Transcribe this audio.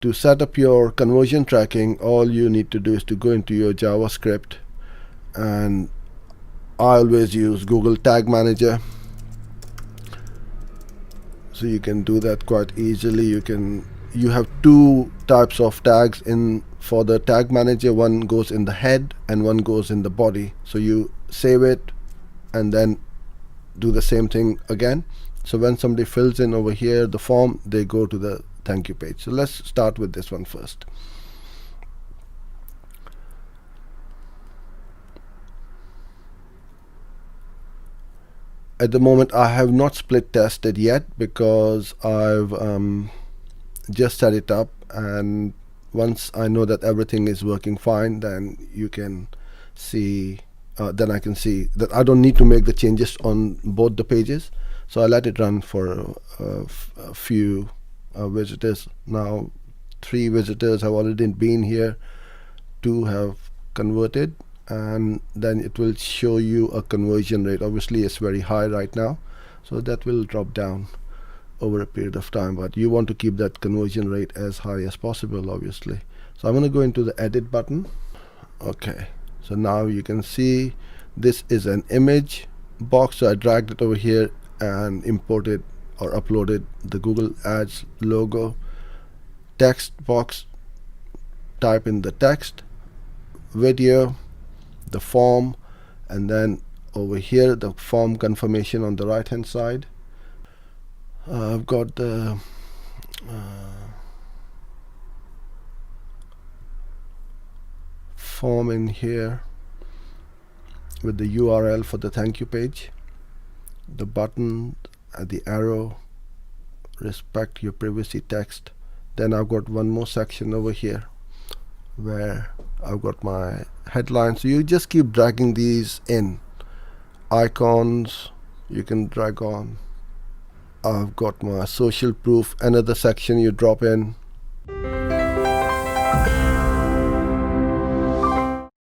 To set up your conversion tracking, all you need to do is to go into your JavaScript, and I always use Google Tag Manager, so you can do that quite easily. You have two types of tags in for the tag manager. One goes in the head and one goes in the body. So you save it and then do the same thing again. So when somebody fills in over here the form, they go to the thank you page. So let's start with this one first. At the moment I have not split tested yet because I've just set it up, and once I know that everything is working fine, then you can see then I can see that I don't need to make the changes on both the pages. So I let it run for a few visitors. Now 3 visitors have already been here, 2 have converted, and then it will show you a conversion rate. Obviously it's very high right now, so that will drop down over a period of time, but you want to keep that conversion rate as high as possible, obviously. So I'm going to go into the edit button. Okay, so now you can see this is an image box. So I dragged it over here and imported or uploaded the Google Ads logo. Text box, type in the text, video, the form, and then over here the form confirmation on the right hand side. I've got the form in here with the URL for the thank you page, the button, the arrow, respect your privacy text. Then I've got one more section over here where I've got my headline. So you just keep dragging these in. Icons you can drag on. I've got my social proof, another section you drop in.